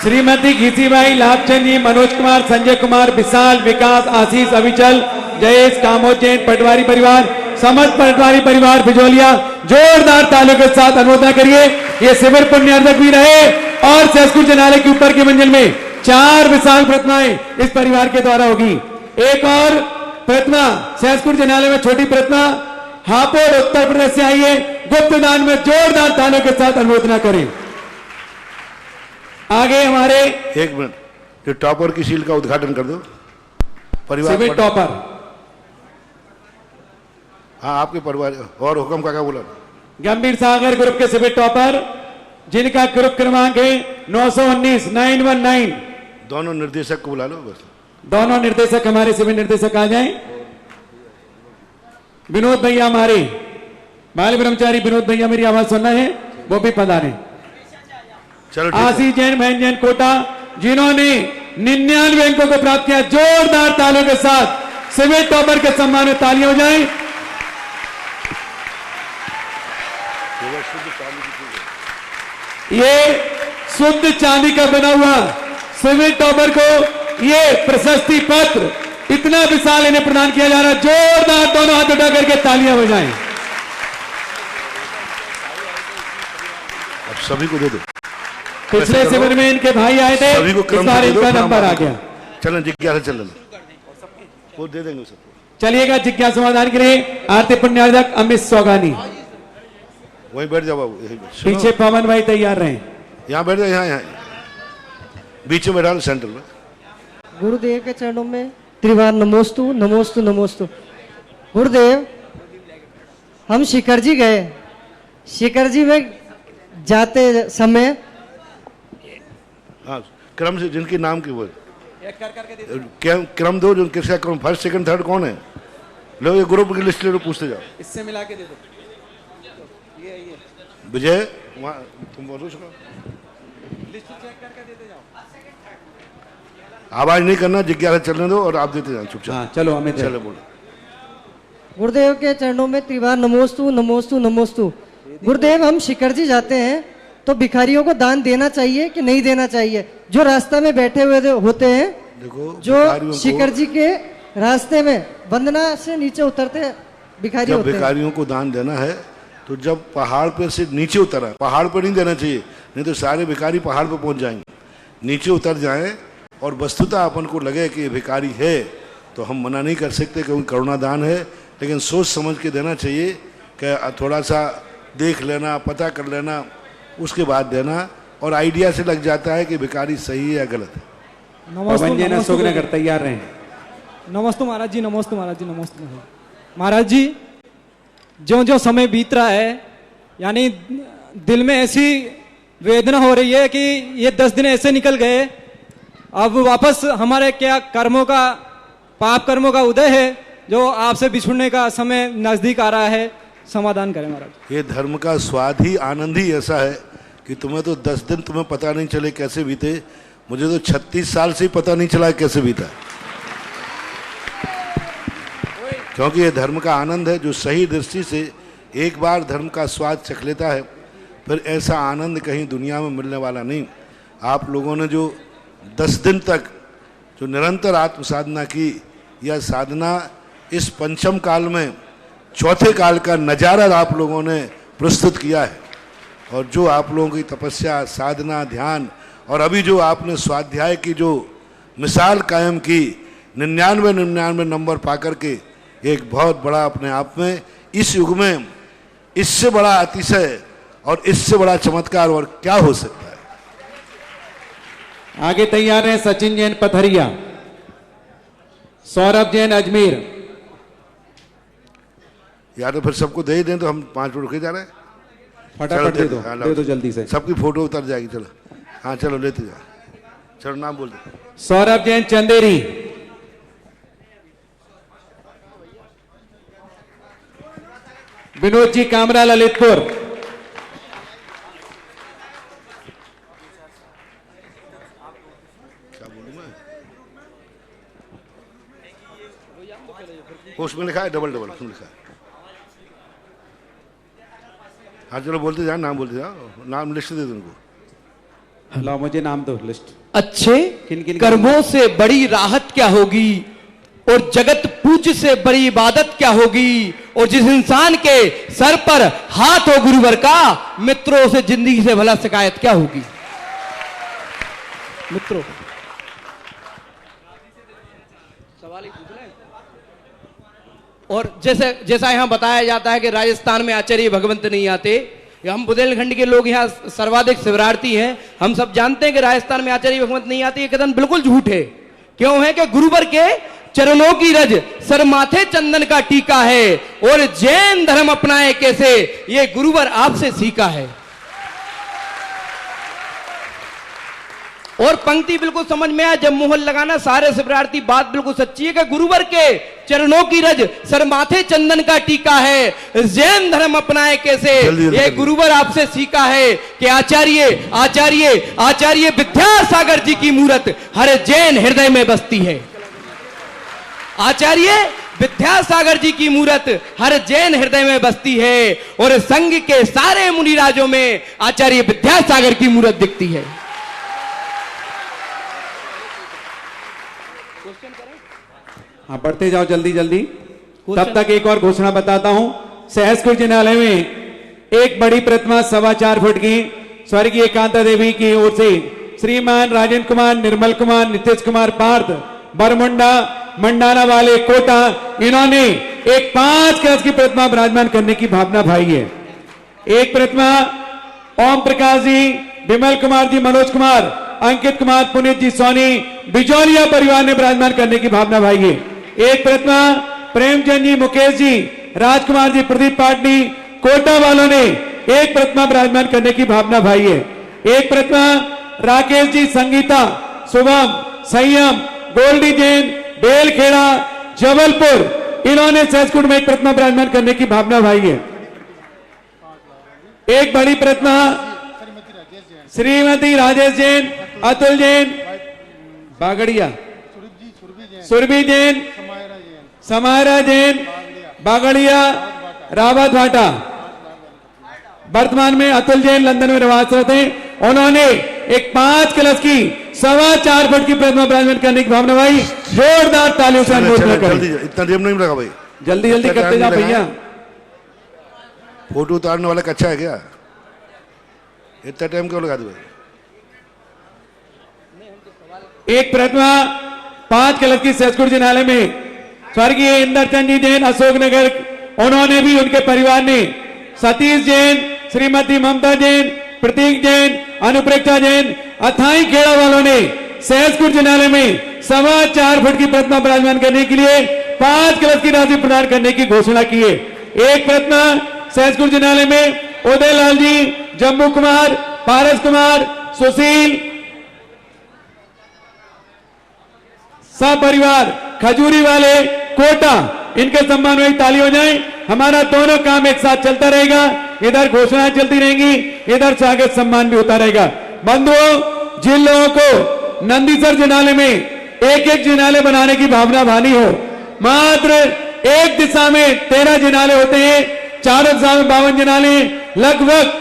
श्रीमती घीसीबाई, लाभचंद जी, मनोज कुमार, संजय कुमार, विशाल, विकास, आशीष, अविचल, जयेश, कामोद जैन, पटवारी परिवार, समस्त पटवारी परिवार बिजोलिया, जोरदार तालियों के साथ अनुमोदना करिए। ये शिविर पुण्यार्जक भी रहे और सहसकूट जिनालय की ऊपर की मंजिल में 4 विशाल प्रतिमाएं इस परिवार के द्वारा होगी। एक और प्रतिमा सहसकूट जिनालय में छोटी प्रतिमा हापुड़ उत्तर प्रदेश से आई है। गुप्त दान में जोरदार तालियों के साथ अनुमोदना करें। आगे हमारे 1 मिनट, जो टॉपर की शील का उद्घाटन कर दो। परिवार टॉपर, हाँ आपके परिवार और हुक्म का क्या बोला? गंभीर सागर ग्रुप के सिविल टॉपर, जिनका ग्रुप क्रमांक है 919 दोनों निर्देशक को बुला लो बस। दोनों निर्देशक हमारे सिविल निर्देशक आ जाएं। विनोद भैया, हमारे बाल ब्रह्मचारी विनोद भैया, मेरी आवाज सुनना है, वो भी पधारें। आशीष जैन, महेंद्र जैन कोटा, जिन्होंने 99 अंकों को प्राप्त किया। जोरदार तालियों के साथ सिविल टॉपर के सम्मान में तालियां हो जाएं। ये शुद्ध चांदी का बना हुआ सिविल टॉपर को ये प्रशस्ति पत्र इतना विशाल इन्हें प्रदान किया जा रहा है। जोरदार दोनों हाथ उठा करके तालियां हो जाएं। अब सभी को दे दो। पिछले शिविर में इनके भाई आए थे, इस बार इनका नंबर आ गया। चलो जिज्ञासा चल वो दे देंगे सबको। चलिएगा जिज्ञासा समाधान के लिए आरती पुण्यार्जक अमित सौगानी। वहीं बैठ जाओ बाबू, पीछे पवन भाई तैयार रहे। यहाँ बैठ जाओ, यहाँ बीच में बैठा सेंटर में। गुरुदेव के चरणों में त्रिवार नमोस्तु नमोस्तु नमोस्तु। गुरुदेव, हम शिखर जी गए, शिखर जी में जाते समय हाँ क्रम से जिनकी नाम की बोल क्रम दो, जो किसका क्रम फर्स्ट सेकंड थर्ड कौन है, लो ये ग्रुप की लिस्ट ले लो, पूछते जाओ। इससे मिला के दे दो। विजय वहाँ तुम बोलो, लिस्ट चेक करके देते जाओ। आवाज नहीं करना, जिज्ञासा चलने दो और आप देते जाओ चुपचाप। हाँ, चलो अमित, चलो बोलो। गुरुदेव के चरणों में त्रिवार नमोस्तु नमोस्तु नमोस्तु। गुरुदेव, हम शिखर जी जाते हैं तो भिखारियों को दान देना चाहिए कि नहीं देना चाहिए? जो रास्ता में बैठे हुए होते हैं, देखो जो शिखर जी के रास्ते में वंदना से नीचे उतरते हैं भिखारी होते हैं। भिखारियों को दान देना है तो जब पहाड़ पर से नीचे उतरा, पहाड़ पर नहीं देना चाहिए, नहीं तो सारे भिखारी पहाड़ पर पहुंच जाएंगे। नीचे उतर जाएं और वस्तुतः अपन को लगे कि ये भिखारी है तो हम मना नहीं कर सकते, क्योंकि करुणा दान है, लेकिन सोच समझ के देना चाहिए कि थोड़ा सा देख लेना, पता कर लेना, उसके बाद देना, और आइडिया से लग जाता है कि भिखारी सही है या गलत है। नमस्ते तैयार रहे। नमस्ते महाराज जी, नमस्ते महाराज जी, नमस्ते महाराज जी। जो जो समय बीत रहा है, यानी दिल में ऐसी वेदना हो रही है कि ये 10 दिन ऐसे निकल गए, अब वापस हमारे क्या कर्मों का, पाप कर्मों का उदय है, जो आपसे बिछुड़ने का समय नजदीक आ रहा है। समाधान करें महाराज। ये धर्म का स्वाद ही, आनंद ही ऐसा है कि तुम्हें तो 10 दिन तुम्हें पता नहीं चले कैसे बीते, मुझे तो 36 साल से ही पता नहीं चला कैसे बीता। क्योंकि ये धर्म का आनंद है, जो सही दृष्टि से एक बार धर्म का स्वाद चख लेता है फिर ऐसा आनंद कहीं दुनिया में मिलने वाला नहीं। आप लोगों ने जो 10 दिन तक जो निरंतर आत्म साधना की, यह साधना इस पंचम काल में चौथे काल का नजारा आप लोगों ने प्रस्तुत किया है। और जो आप लोगों की तपस्या, साधना, ध्यान और अभी जो आपने स्वाध्याय की जो मिसाल कायम की, 99 नंबर पा करके, एक बहुत बड़ा अपने आप में इस युग में इससे बड़ा अतिशय और इससे बड़ा चमत्कार और क्या हो सकता है। आगे तैयार है सचिन जैन पथरिया, सौरभ जैन अजमेर। या तो फिर सबको दे ही दें, तो हम 5 मिनट रुके जा रहे हैं। फटाफट दे दो जल्दी से, सबकी फोटो उतर जाएगी। चलो हाँ चलो लेते जाओ, चलो नाम बोल दो। सौरभ जैन चंदेरी, विनोद जी कामरा ललितपुर, उसमें लिखा है डबल उसमें लिखा है। हाँ चलो बोलते जाओ, नाम बोलते जाओ, नाम लिस्ट दे दो उनको। लो मुझे नाम दो लिस्ट। अच्छे किन कर्मों से बड़ी राहत क्या होगी, और जगत पूज्य से बड़ी इबादत क्या होगी, और जिस इंसान के सर पर हाथ हो गुरुवर का, मित्रों से जिंदगी से भला शिकायत क्या होगी। मित्रों सवाल ही पूछ रहे हैं। और जैसा यहां बताया जाता है कि राजस्थान में आचार्य भगवंत नहीं आते, हम बुंदेलखंड के लोग यहाँ सर्वाधिक शिवरार्थी हैं, हम सब जानते हैं कि राजस्थान में आचार्य भगवंत नहीं आते। ये कथन बिल्कुल झूठ है। क्यों है कि गुरुवर के चरणों की रज सर माथे चंदन का टीका है, और जैन धर्म अपनाए कैसे, ये गुरुवर आपसे सीखा है। और पंक्ति बिल्कुल समझ में आया, जब मोहर लगाना सारे शिवरार्थी, बात बिल्कुल सच्ची है कि गुरुवर के चरणों की रज सर माथे चंदन का टीका है, जैन धर्म अपनाए कैसे, ये गुरुवर आपसे सीखा है। कि आचार्य आचार्य आचार्य विद्यासागर जी की मूरत हर जैन हृदय में बसती है। आचार्य विद्यासागर जी की मूरत हर जैन हृदय में बसती है, और संघ के सारे मुनिराजों में आचार्य विद्यासागर की मूरत दिखती है। हाँ बढ़ते जाओ जल्दी जल्दी। तब तक एक और घोषणा बताता हूं। सहसपुर जिनालय में एक बड़ी प्रतिमा 4.25 फुट की स्वर्गीय कांता देवी की ओर से श्रीमान राजेंद्र कुमार, निर्मल कुमार, नीतीश कुमार पार्थ बरमुंडा मंडाना वाले कोटा, इन्होंने एक 5 गज की प्रतिमा विराजमान करने की भावना भाई है। एक प्रतिमा ओम प्रकाश जी, विमल कुमार जी, मनोज कुमार, अंकित कुमार, पुनीत जी सोनी, बिजौलिया परिवार ने विराजमान करने की भावना भाई है। एक प्रतिमा प्रेमचंद जी, मुकेश जी, राजकुमार जी, प्रदीप पाटनी, कोटा वालों ने एक प्रतिमा विराजमान करने की भावना भाई है। एक प्रतिमा राकेश जी, संगीता, शुभम, संयम, गोल्डी जैन, बेलखेड़ा, जबलपुर, इन्होंने सहसकुट में एक प्रतिमा विराजमान करने की भावना भाई है। एक बड़ी प्रतिमा श्रीमती राजेश जैन, अतुल जैन, बागड़िया, सुरभि जैन, समायरा जैन, बागड़िया, रावत भाटा, वर्तमान में अतुल जैन लंदन में निवासरत हैं। उन्होंने एक 5 कलश की 4.25 फुट की प्रतिमा विराजमान करने की भावना भाई। जोरदार तालियों से अनुरोध करें। इतना टाइम नहीं लगा भाई, जल्दी जल्दी करते जाओ भैया। फोटो उतारने वाला कच्चा है क्या? इतना टाइम क्यों लगा दो? एक प्रतिमा 5 कलश की सहसकुट जिनालय में स्वर्गीय इंद्रचंद जी जैन, अशोकनगर, उन्होंने भी, उनके परिवार ने, सतीश जैन, श्रीमती ममता जैन, प्रतीक जैन, अनुप्रेक्षा जैन, अथाई खेड़ा वालों ने सहसकुट जिनालय में 4.25 फुट की प्रतिमा विराजमान करने के लिए 5 कलश की राशि प्रदान करने की घोषणा की है। एक प्रतिमा सहसकुट जिनालय में उदय लाल जी, जम्मू कुमार, पारस कुमार, सुशील सपरिवार, खजूरी वाले, कोटा, इनके सम्मान में ताली हो जाए। हमारा दोनों काम एक साथ चलता रहेगा। इधर घोषणाएं चलती रहेंगी, इधर से आगे सम्मान भी होता रहेगा। बंधुओं, जिन लोगों को नंदीसर जिनालय में एक एक जिनालय बनाने की भावना भानी हो, मात्र एक दिशा में 13 जिनालय होते हैं, चारों दिशा में 52 जिनालय, लगभग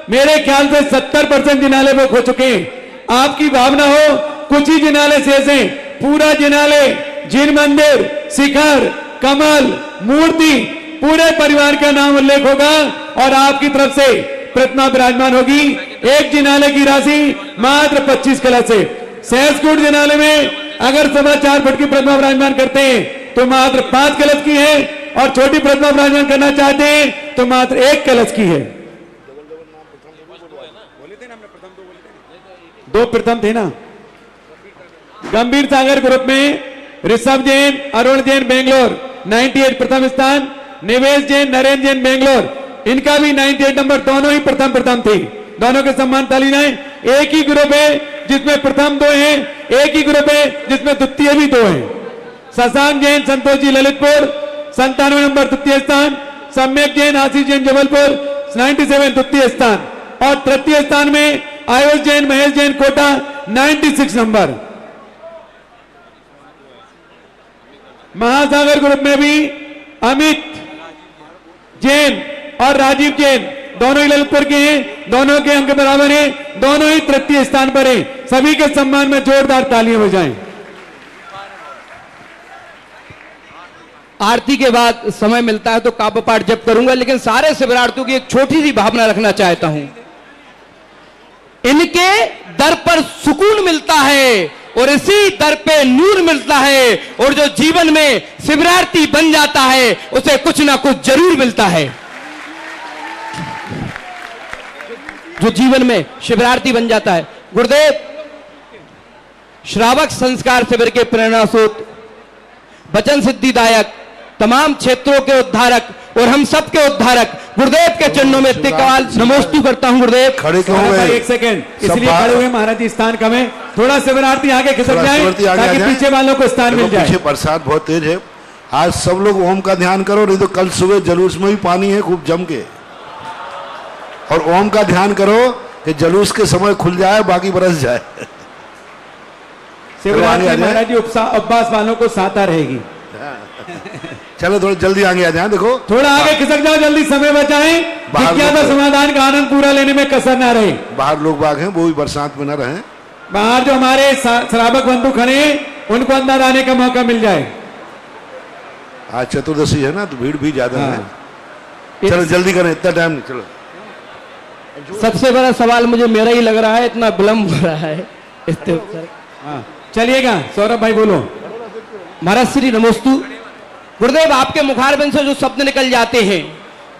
मेरे ख्याल से 70% जिनालय बुक हो चुके हैं। आपकी भावना हो कुछ ही जिनालय शेष हैं, पूरा जिनालय, जिन मंदिर, शिखर, कमल, मूर्ति, पूरे परिवार का नाम उल्लेख होगा और आपकी तरफ से प्रतिमा विराजमान होगी। एक जिनालय की राशि मात्र 25 कलश से। सहसकूट जिनालय में अगर 4.25 फुट की प्रतिमा विराजमान करते हैं तो मात्र 5 कलश की है, और छोटी प्रतिमा विराजमान करना चाहते हैं तो मात्र 1 कलश की है। 2 प्रथम थे ना। गंभीर सागर ग्रुप में ऋषभ जैन, अरुण जैन बेंगलोर 98 प्रथम स्थान, निवेश जैन, नरेंद्र जैन बेंगलोर, इनका भी 98 नंबर, दोनों ही प्रथम थे। दोनों के सम्मान ताली जाए। एक ही ग्रुप है जिसमें प्रथम 2 हैं, एक ही ग्रुप है जिसमें द्वितीय भी 2 हैं। शशांक जैन, संतोष जी ललितपुर 97 नंबर द्वितीय स्थान, सम्यक जैन, आशीष जैन जबलपुर 97 द्वितीय स्थान, और तृतीय स्थान में आयुष जैन, महेश जैन कोटा 96 नंबर। महासागर ग्रुप में भी अमित जैन और राजीव जैन दोनों ही ललितपुर के हैं, दोनों के अंक बराबर हैं, दोनों ही तृतीय स्थान पर हैं। सभी के सम्मान में जोरदार तालियां बजाएं। आरती के बाद समय मिलता है तो काव्य पाठ जब करूंगा, लेकिन सारे शिवरार्थियों की एक छोटी सी भावना रखना चाहता हूं। इनके दर पर सुकून मिलता है और इसी दर पे नूर मिलता है, और जो जीवन में शिवरार्थी बन जाता है उसे कुछ ना कुछ जरूर मिलता है। जो जीवन में शिवरार्थी बन जाता है। गुरुदेव श्रावक संस्कार शिविर के प्रेरणा स्रोत, वचन सिद्धिदायक, तमाम क्षेत्रों के उद्धारक और हम सब के उद्धारक गुरुदेव के चरणों में तिकवाल नमोस्तु करता हूं। गुरुदेव खड़े क्यों हुए? एक सेकंड, इसलिए खड़े हुए महाराज जी, स्थान कम है, थोड़ा शिवरार्थी आगे खिसक जाए ताकि पीछे वालों को स्थान मिल जाए। पीछे बरसात बहुत तेज है, आज सब लोग ओम का ध्यान करो, नहीं तो कल सुबह जुलूस में भी पानी है खूब जम के। और ओम का ध्यान करो कि जुलूस के समय खुल जाए, बाकी बरस जाए। शिवरात्रि महाराज जी उपवास वालों को साता रहेगी। चलो थोड़ा जल्दी आगे आ जाए, देखो थोड़ा आगे खिसक जाओ, जल्दी समय बचाएं, जिज्ञासा समाधान का आनंद पूरा लेने में कसर ना रहे। बाहर लोग बाग हैं, वो भी बरसात में ना रहे। बाहर जो हमारे श्रावक बंधु खड़े हैं उनको अंदर आने का मौका मिल जाए। आज चतुर्दशी है ना, तो भीड़ भी ज्यादा है। चलो जल्दी करें, इतना टाइम नहीं। चलो सबसे बड़ा सवाल मुझे मेरा ही लग रहा है, इतना विलंब हो रहा है। चलिएगा सौरभ भाई बोलो। महाराज श्री नमोस्तु। गुरुदेव आपके मुखारबिंद से जो शब्द निकल जाते हैं,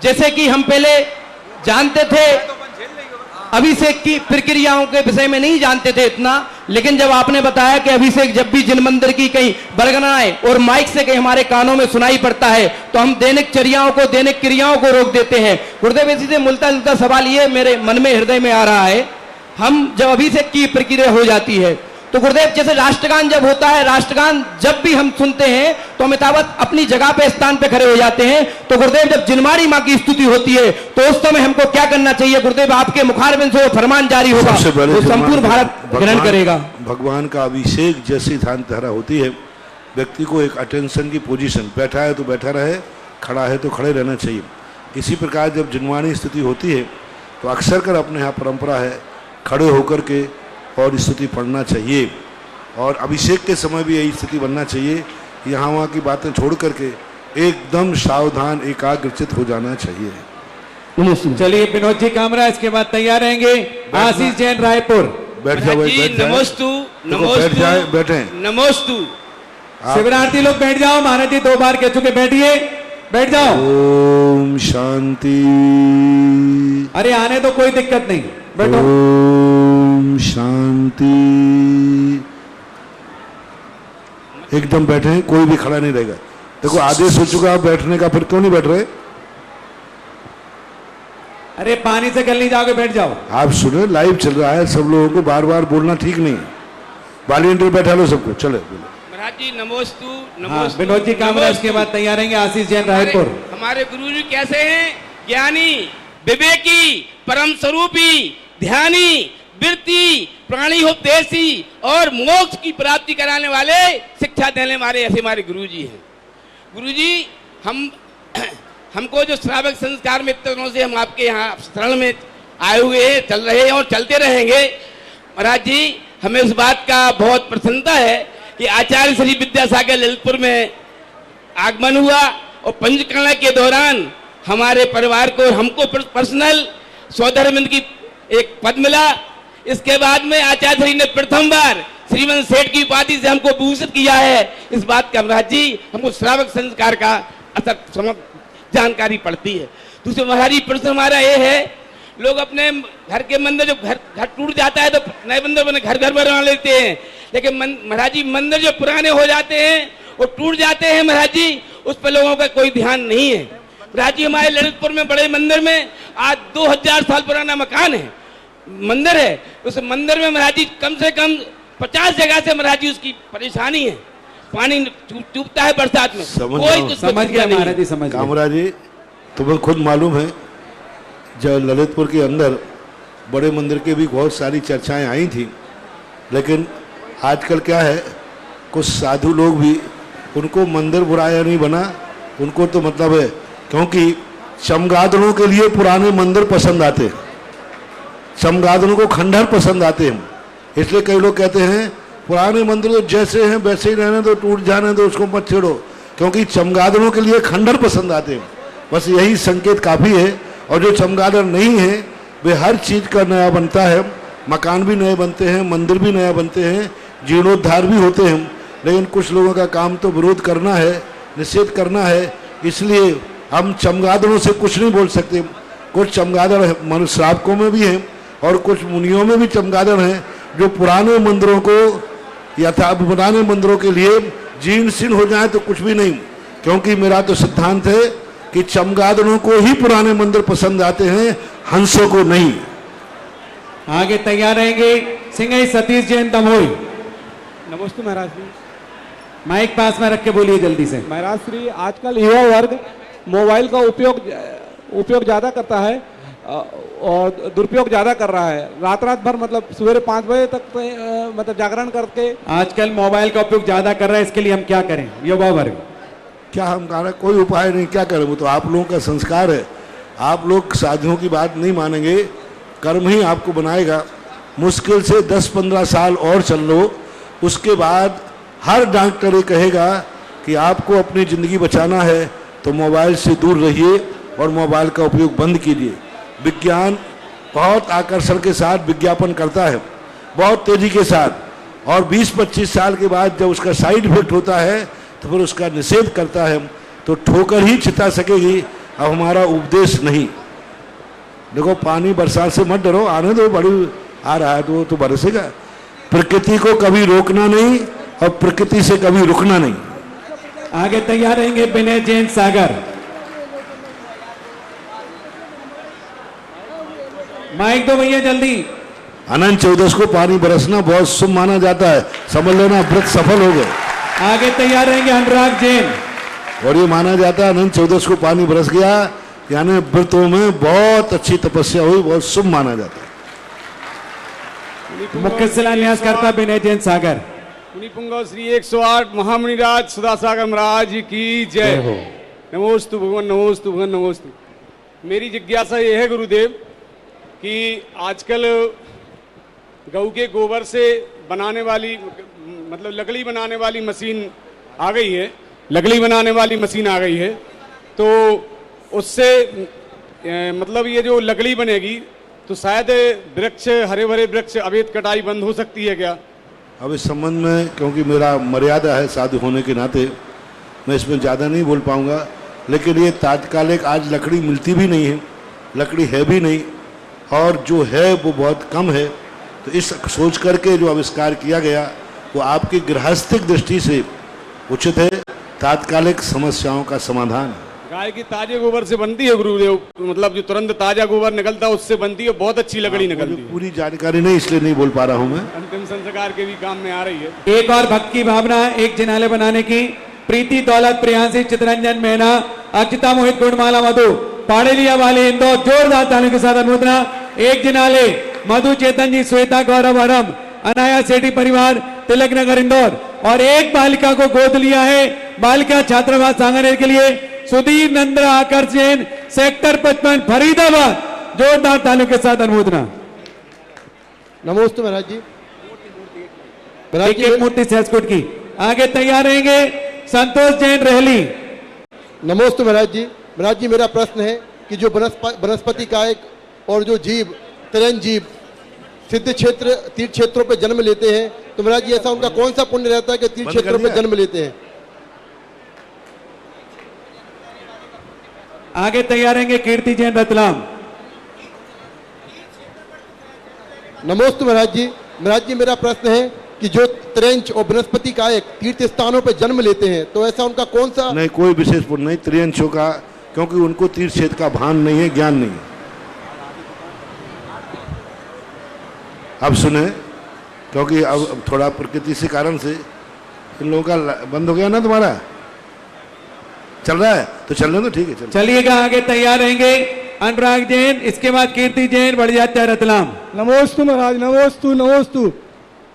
जैसे कि हम पहले जानते थे अभिषेक की प्रक्रियाओं के विषय में नहीं जानते थे इतना, लेकिन जब आपने बताया कि अभिषेक जब भी जिन मंदिर की कहीं बरगनाएं और माइक से कहीं हमारे कानों में सुनाई पड़ता है तो हम दैनिक चर्याओं को, दैनिक क्रियाओं को रोक देते हैं। गुरुदेव इसी से मिलता जुलता सवाल ये मेरे मन में, हृदय में आ रहा है, हम जब अभिषेक की प्रक्रिया हो जाती है तो गुरुदेव जैसे राष्ट्रगान जब होता है, राष्ट्रगान जब भी हम सुनते हैं तो अमिताभत अपनी जगह पे स्थान पे खड़े हो जाते हैं। तो गुरुदेव जब जिनमारी माँ की स्तुति होती है तो उस समय हमको क्या करना चाहिए? गुरुदेव आपके मुखारबिंद से वो फरमान जारी होगा, वो संपूर्ण भारत ग्रहण करेगा। भगवान का अभिषेक जैसी ध्यान धारा होती है, व्यक्ति को एक अटेंशन की पोजीशन, बैठा है तो बैठा रहे, खड़ा है तो खड़े रहना चाहिए। इसी प्रकार जब जिनवाणी स्थिति होती है तो अक्सर कर अपने यहाँ परंपरा है खड़े होकर के और स्तुति पढ़ना चाहिए, और अभिषेक के समय भी यही स्थिति बनना चाहिए। यहाँ वहाँ की बातें छोड़ करके एकदम सावधान एकाग्रचित हो जाना चाहिए। चलिए विनोद जी कामरा, इसके बाद तैयार रहेंगे आशीष जैन रायपुर। बैठ जाओ भाई, बैठ जाओ। नमोस्तु, बैठ जाए, बैठे। नमोस्तु। शिवरार्थी लोग बैठ जाओ, महाराज जी 2 बार कह चुके, बैठिए, बैठ जाओ। ओम शांति। अरे आने तो कोई दिक्कत नहीं, बैठो। ओम शांति। एकदम बैठे हैं, कोई भी खड़ा नहीं रहेगा। देखो आदेश हो चुका है बैठने का, फिर क्यों नहीं बैठ रहे? अरे पानी से गल नहीं जाओगे, बैठ जाओ। आप सुनो, लाइव चल रहा है, सब लोगों को बार बार बोलना ठीक नहीं है। वॉलंटियर बैठा लो सबको, चले बोलो। महाराज जी नमोस्तु, नमोस्तु। विनोद जी कामरा, इसके बाद तैयार रहेंगे आशीष जैन रायपुर। हमारे गुरु जी कैसे हैं? ज्ञानी, विवेकी, परम स्वरूपी, ध्यानी, वृत्ति, प्राणी उपदेशी और मोक्ष की प्राप्ति कराने वाले, शिक्षा देने वाले ऐसे हमारे गुरुजी हैं। गुरुजी, हमको जो श्रावक संस्कार में इतने दिनों से हम आपके यहाँ शरण में आए हुए हैं, चल रहे हैं और चलते रहेंगे। महाराज जी, हमें उस बात का बहुत प्रसन्नता है कि आचार्य श्री विद्यासागर ललितपुर में आगमन हुआ और पंचकर्णा के दौरान हमारे परिवार को, हमको पर्सनल सौधर्मिंद की एक पद मिला। इसके बाद में आचार्य श्री ने प्रथम बार श्रीमंत सेठ की उपाधि से हमको भूषित किया है। इस बात का महाराज जी हमको श्रावक संस्कार का असर जानकारी पड़ती है। दूसरे महाराज जी, प्रश्न हमारा ये है, लोग अपने घर के मंदिर, जो घर टूट जाता है तो नए मंदिर बने घर बना लेते हैं, लेकिन महाराज जी मंदिर जो पुराने हो जाते हैं वो टूट जाते हैं महाराज जी, उस पर लोगों का कोई ध्यान नहीं है। महाराज जी, हमारे ललितपुर में बड़े मंदिर में आज 2000 साल पुराना मकान है, मंदिर है। उस मंदिर में महाराज जी कम से कम 50 जगह से महाराज जी उसकी परेशानी है, पानी चूबता है बरसात में, कोई कुछ समझ गया महाराज जी, समझ गया। कामराज जी, तुम्हें खुद मालूम है जब ललितपुर के अंदर बड़े मंदिर की भी बहुत सारी चर्चाएं आई थी, लेकिन आजकल क्या है, कुछ साधु लोग भी, उनको मंदिर बुराया नहीं बना, उनको तो मतलब है, क्योंकि चमगादड़ों के लिए पुराने मंदिर पसंद आते हैं, चमगादड़ों को खंडहर पसंद आते हैं। इसलिए कई लोग कहते हैं पुराने मंदिर तो जैसे हैं वैसे ही रहने दो, टूट जाने दो, उसको मत छेड़ो, क्योंकि चमगादड़ों के लिए खंडहर पसंद आते हैं। बस यही संकेत काफ़ी है। और जो चमगादड़ नहीं है वे हर चीज़ का नया बनता है, मकान भी नए बनते हैं, मंदिर भी नया बनते हैं, जीर्णोद्धार भी होते हैं, लेकिन कुछ लोगों का काम तो विरोध करना है, निषेध करना है। इसलिए हम चमगादड़ों से कुछ नहीं बोल सकते। कुछ चमगादड़ मनुष्य श्रावकों में भी हैं और कुछ मुनियों में भी चमगादड़ हैं जो पुराने मंदिरों को पुराने मंदिरों के लिए जीर्ण शीर्ण हो जाए तो कुछ भी नहीं, क्योंकि मेरा तो सिद्धांत है कि चमगादड़ों को ही पुराने मंदिर पसंद आते हैं, हंसों को नहीं। आगे तैयार रहेंगे सिंह सतीश जैन दमोई। नमस्ते महाराज जी। माइक पास में रख के बोलिए जल्दी से। महाराज श्री, आजकल युवा वर्ग मोबाइल का उपयोग ज़्यादा करता है और दुरुपयोग ज़्यादा कर रहा है। रात भर मतलब सवेरे 5 बजे तक मतलब जागरण करके आजकल मोबाइल का उपयोग ज़्यादा कर रहा है, इसके लिए हम क्या करें युवा वर्ग? क्या हम कह रहे, कोई उपाय नहीं, क्या करें, वो तो आप लोगों का संस्कार है। आप लोग साधुओं की बात नहीं मानेंगे, कर्म ही आपको बनाएगा। मुश्किल से 10-15 साल और चल लो, उसके बाद हर डॉक्टर ये कहेगा कि आपको अपनी ज़िंदगी बचाना है तो मोबाइल से दूर रहिए और मोबाइल का उपयोग बंद कीजिए। विज्ञान बहुत आकर्षण के साथ विज्ञापन करता है, बहुत तेज़ी के साथ, और 20-25 साल के बाद जब उसका साइड इफेक्ट होता है तो फिर उसका निषेध करता है। तो ठोकर ही छिता सकेगी, अब हमारा उपदेश नहीं। देखो, पानी बरसात से मत डरो, आने दो, बड़ी आ रहा है तो बरसेगा। प्रकृति को कभी रोकना नहीं और प्रकृति से कभी रुकना नहीं। आगे तैयार रहेंगे विनय जैन सागर। माइक दो भैया जल्दी। अनंत चौदस को पानी बरसना बहुत शुभ माना जाता है, समझ लेना व्रत सफल हो गए। आगे तैयार रहेंगे अनुराग जैन। और ये माना जाता है अनंत चौदस को पानी बरस गया यानी व्रतों में बहुत अच्छी तपस्या हुई, बहुत शुभ माना जाता है। मुख्य शिलान्यास करता विनय जैन सागर। पुंगव श्री 108 महामुनिराज सुधासागर महाराज की जय हो। नमोस्तु भगवान, नमोस्तु भगवान, नमोस्तु। मेरी जिज्ञासा ये है गुरुदेव कि आजकल गऊ के गोबर से बनाने वाली मतलब लकड़ी बनाने वाली मशीन आ गई है, लकड़ी बनाने वाली मशीन आ गई है, तो उससे मतलब ये जो लकड़ी बनेगी तो शायद वृक्ष, हरे भरे वृक्ष अवैध कटाई बंद हो सकती है क्या? अब इस संबंध में क्योंकि मेरा मर्यादा है साधु होने के नाते, मैं इसमें ज़्यादा नहीं बोल पाऊंगा, लेकिन ये तात्कालिक आज लकड़ी मिलती भी नहीं है, लकड़ी है भी नहीं, और जो है वो बहुत कम है। तो इस सोच करके जो आविष्कार किया गया वो आपकी गृहस्थिक दृष्टि से उचित है, तात्कालिक समस्याओं का समाधान है। गाय की ताजे गोबर से बनती है गुरुदेव, मतलब जो तुरंत ताजा गोबर निकलता है उससे बनती है, बहुत अच्छी लकड़ी निकलती है। पूरी जानकारी नहीं इसलिए नहीं बोल पा रहा हूँ मैं। अंतिम संस्कार के भी काम में आ रही है। एक और भक्त की भावना, एक जिनालय बनाने की। प्रीति दौलत प्रियांशी चितरंजन मैना अर्चिता मोहित गुणमाला मधु पाड़ेलिया वाले इंदौर, जोरदार तालियों के साथ अनुमोदना। एक जिनाले मधु चेतन जी, श्वेता गौरव हरम, अनाया सेठी परिवार, तिलक नगर इंदौर। और एक बालिका को गोद लिया है बालिका छात्रावास सांगानेर के लिए सुधीर नंद्रा आकर्ष जैन, सेक्टर 55 फरीदाबाद, जोरदार तालियों के साथ अनुमोदना। नमोस्तु महाराज जी। एक एक मूर्ति सहसकुट की आगे तैयार रहेंगे संतोष जैन रहली। नमोस्तु महाराज जी। महाराज जी, मेरा प्रश्न है कि जो वनस्पति कायक और जो जीव तिरंज जीव सिद्ध क्षेत्र तीर्थ क्षेत्रों पे जन्म लेते हैं, तो महाराज जी ऐसा उनका कौन सा पुण्य रहता है कि तीर्थ क्षेत्रों पे जन्म लेते हैं? आगे तैयार रहेंगे कीर्ति जैन रतलाम। नमोस्तु महाराज जी। महाराज जी, मेरा प्रश्न है कि जो त्रियंच और बृहस्पति कायक तीर्थ स्थानों पर जन्म लेते हैं, तो ऐसा उनका कौन सा? नहीं, कोई विशेष पुण्य नहीं त्रियंशों का, क्योंकि उनको तीर्थ क्षेत्र का भान नहीं है, ज्ञान नहीं है। अब सुने, क्योंकि अब थोड़ा प्रकृति से कारण से इन लोगों का बंद हो गया ना, तुम्हारा चल रहा है तो चलने दो, ठीक है। चलिएगा, आगे तैयार रहेंगे अनुराग जैन, इसके बाद कीर्ति जैन, बढ़ जाता है रतलाम। नमोस्तु महाराज, नमोस्तु नमोस्तु।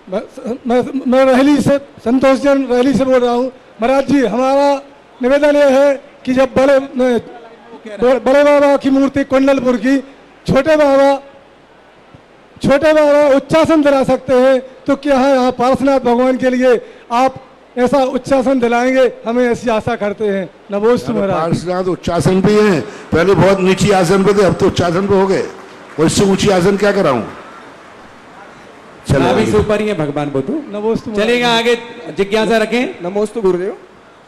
मैं रहली से संतोष जैन रहली से बोल रहा हूँ। महाराज जी, हमारा निवेदन यह है कि जब बड़े बाबा की मूर्ति कुंडलपुर की, छोटे बाबा उच्चासन दिला सकते हैं, तो क्या यहाँ पार्श्वनाथ भगवान के लिए आप ऐसा उच्चासन दिलाएंगे? हमें ऐसी आशा करते हैं। नमोस्तु महाराज। पार्श्वनाथ उच्चासन पे हैं, पहले बहुत नीची आसन पे थे, अब तो उच्चासन पे हो गए, और इससे ऊंची आसन क्या कराऊं? अभी से ऊपर ही है भगवान बुद्ध। नमोस्तु। चलेगा, आगे जिज्ञासा रखें। नमोस्तु गुरुदेव।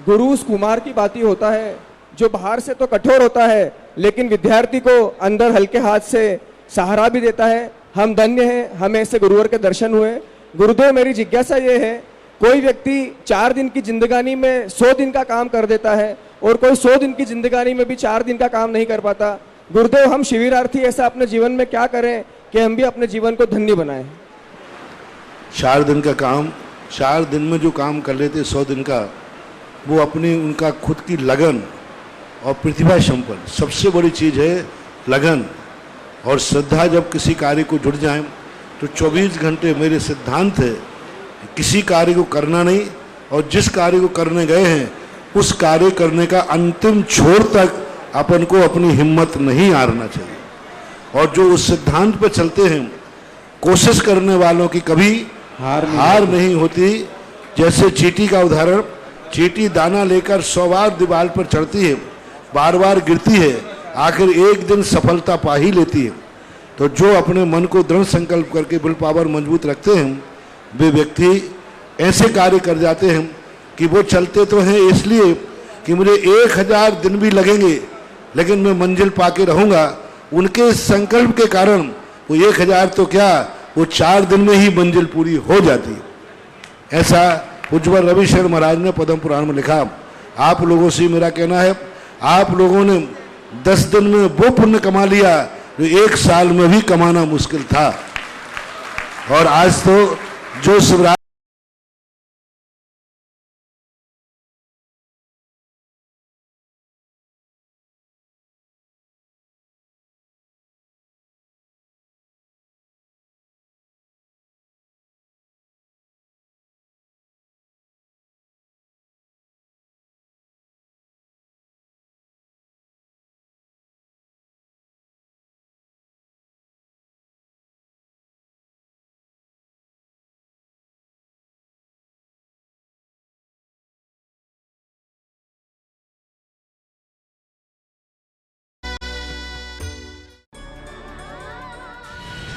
गुरु उस कुमार की बात ही होता है जो बाहर से तो कठोर होता है, लेकिन विद्यार्थी को अंदर हल्के हाथ से सहारा भी देता है। हम धन्य हैं, हमें ऐसे गुरुवर के दर्शन हुए। गुरुदेव, मेरी जिज्ञासा ये है, कोई व्यक्ति 4 दिन की जिंदगानी में 100 दिन का काम कर देता है, और कोई 100 दिन की जिंदगानी में भी 4 दिन का काम नहीं कर पाता। गुरुदेव, हम शिविरार्थी ऐसा अपने जीवन में क्या करें कि हम भी अपने जीवन को धन्य बनाएं? 4 दिन का काम, 4 दिन में जो काम कर लेते 100 दिन का, वो अपनी उनका खुद की लगन और प्रतिभा संपन्न, सबसे बड़ी चीज़ है लगन और श्रद्धा। जब किसी कार्य को जुड़ जाए तो 24 घंटे, मेरे सिद्धांत है, किसी कार्य को करना नहीं, और जिस कार्य को करने गए हैं उस कार्य करने का अंतिम छोर तक अपन को अपनी हिम्मत नहीं हारना चाहिए। और जो उस सिद्धांत पर चलते हैं, कोशिश करने वालों की कभी हार नहीं होती। जैसे चींटी का उदाहरण, चींटी दाना लेकर 100 बार दीवार पर चढ़ती है, बार बार गिरती है, आखिर एक दिन सफलता पा ही लेती है। तो जो अपने मन को दृढ़ संकल्प करके विल पावर मजबूत रखते हैं, वे व्यक्ति ऐसे कार्य कर जाते हैं कि वो चलते तो हैं इसलिए कि मुझे 1000 दिन भी लगेंगे, लेकिन मैं मंजिल पाके रहूँगा। उनके संकल्प के कारण वो 1000 तो क्या, वो 4 दिन में ही मंजिल पूरी हो जाती है। ऐसा उज्ज्वल रविशंकर महाराज ने पद्म पुराण में लिखा। आप लोगों से मेरा कहना है, आप लोगों ने 10 दिन में वो पुण्य कमा लिया जो 1 साल में भी कमाना मुश्किल था। और आज तो जो शिवरात्रि